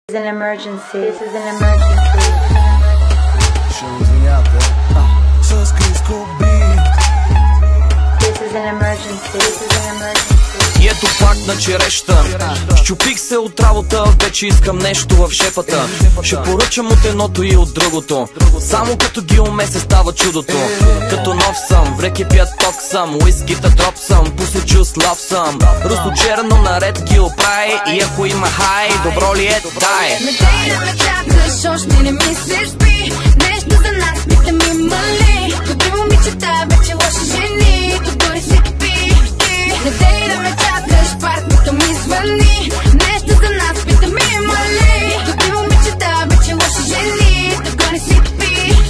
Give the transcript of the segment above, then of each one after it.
This is an emergency. This is an emergency. This is an emergency. This is an emergency. И ето пак на череща. Щупих се от работа, вече искам нещо в шепата. Ще поръчам от едното и от другото. Само като ги умесе става чудото. Като нов съм, в реки пят ток съм, уискита дроп съм, пуси чус лав съм. Русло черно наред ги оправи и ако има хай, добро ли е, дай. Ме дей да ме чакаш, още не ми се спи. Нещо за нас, питам има ли? Добри момичета, вече лоши жени, догоре си пи. Не дей да ме чакаш, партнерът ми звъни. Нещо за нас, питам има ли? Добри момичета, вече лоши жени, догоре си пи.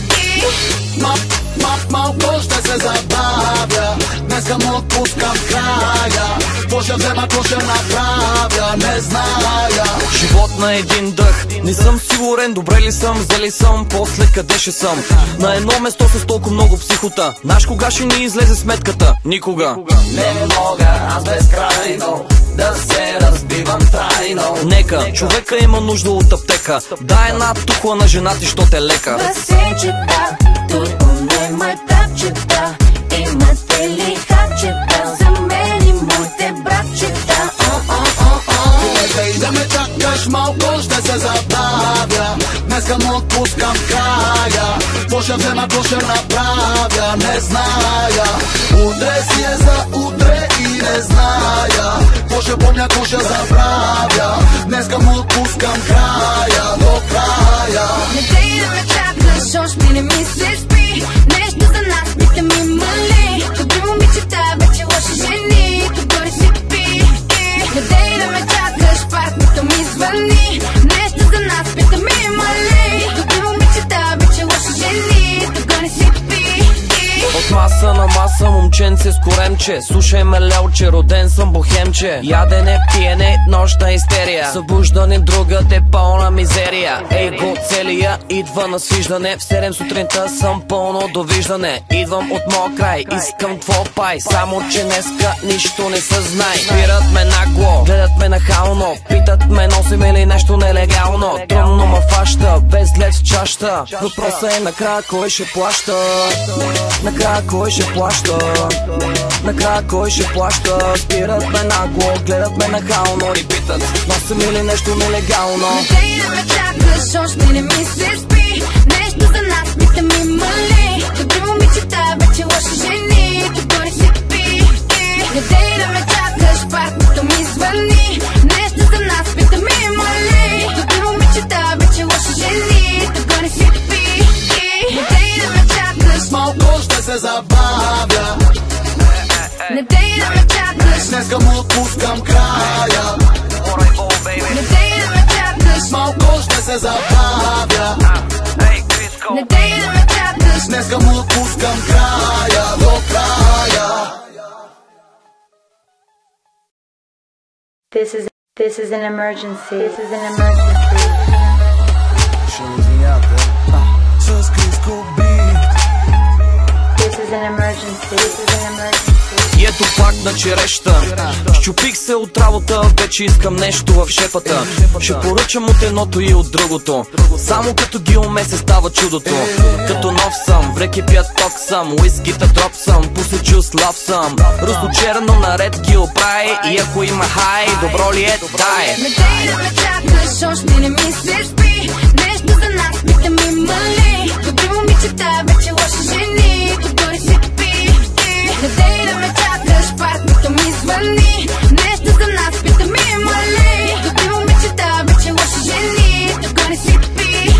Малко ще се забавя, днеска му отпускам края. Какво ще взема, какво ще направя, не зная. Живот на един дъх, не съм сигурен, добре ли съм, зали съм, после къде ще съм. На едно место с толкова много психота, знаеш кога ще ни излезе сметката? Никога. Не мога аз безкрайно да се разбивам трайно. Нека, човека има нужда от аптека. Дай една тухла на жена ти, що те лека. Басенчета, тут поне тапчета. Имате ли хапчета за мен и моите братчета? Не дей да ме чакаш, малко ще се забавя, днеска му отпускам края. Какво ще взема, какво ще направя, не зная. Утре си е за утре и не зная. Какво ще помня, какво ще забравя, днеска му отпускам края, до края. Не дей да ме чакаш, още не ми се спи. Нещо за нас, питам има ли? Добри момичета, вече лоши жени, догоре си пи. Не дей да ме чакаш, партнерът ми звъни. Нещо за нас, питам има ли? Добри момичета, вече лоши жени, догоре си пи. От маса на маса, момченце с коремче. Слушай ме, лелче, роден съм бохемче. Ядене, пиене, нощна истерия. Събуждане, другата е пълна мизерия. Его целия идва на свиждане. В 7 сутринта съм пълно довиждане. Идвам от моя край, искам твой пай. Само че днеска нищо не съзнай. Спират ме нагло, гледат ме нахално. Питат ме, носим ли нещо нелегално. Трудно ма фаща, без лед в чаща. Въпросът е накрая кой ще плаща. Накрая кой ще плаща? Накрая кой ще плаща? Спират ме нагло, гледат ме нахално и питат, носим ли нещо нелегално. Не дей да ме чакаш, още не ми се спи. Нещо за нас, питам има ли? Добри момичета, вече лоши жени, догоре си пи. Не дей да ме чакаш, партнерът ми звъни. Нещо за нас, питам има ли? Добри момичета, вече лоши жени, догоре си пи. Не дей да ме чакаш, Малко ще се забавя, не дей да ме чакаш, днеска му отпускам края. не дей да ме чакаш, Малко ще се забавя, не дей да ме чакаш. днеска му отпускам края, до края. This is an emergency. This is an emergency. This is an emergency. This is an emergency. И ето пак на череща. Щупих се от работа, вече искам нещо в шепата. Ще поръчам от едното и от другото. Само като ги умесе става чудото. Като нов съм, в реки пят ток съм, уискита дроп съм, пуси чус лав съм. Русло черно наред ги оправи и ако има хай, добро ли е, дай. Не дей да ме чакаш, още не ми се спи. Нещо за нас, питам има ли? Добри момичета, вече лоши жени, догоре си пи. Не дей да ме чакаш, партнерът ми звъни. Нещо за нас, питам има ли? Добри момичета, вече лоши жени, догоре си пи.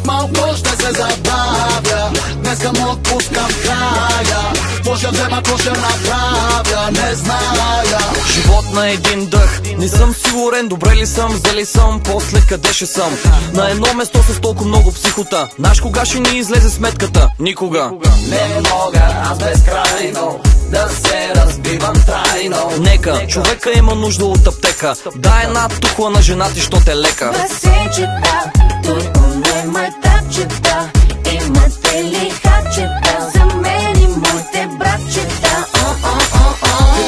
Малко ще се забавя, днеска му отпускам края. Какво ще взема, какво ще направя, не зная. Живот на един дъх, не съм сигурен, добре ли съм, зали съм, после къде ще съм. На едно место с толкова много психота, знаеш кога ще ни излезе сметката? Никога. Не мога аз безкрайно да се разбивам трайно. Нека, човека има нужда от аптека. Дай една тухла на жена ти, що те лека. Басенчета, тут поне тапчета. Имате ли хапчета за мен и моите братчета?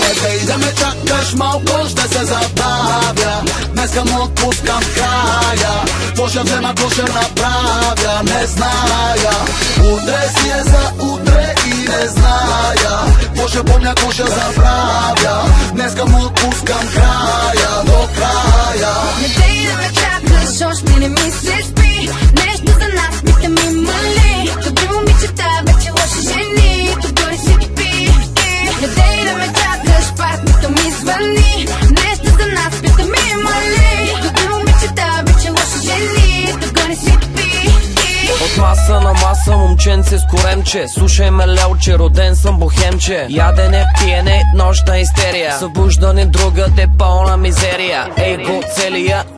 Не дей да ме чакаш, малко ще се забавя, днес Днеска му отпускам края. Какво ще взема, какво ще направя, не зная. Утре си е за утре и не зная. Какво ще помня, какво ще забравя. Днеска му отпускам края, до края. Не дей да ме чакаш, още не ми се спи. Нещо за нас, мисля ми мали. Добри момичета, вече лоши жени. Догоре си пи. Не дей да ме чакаш, партнито ми звъни. Нещо за нас, мисля ми мали. Добри момичета, вече лоши жени. Догоре си пи. От маса на маса, момченце с коремче. Слушай ме, лелче, роден съм бохемче. Ядене, пиене, нощна истерия. Събуждане, друга, пълна мизерия. Ей го целия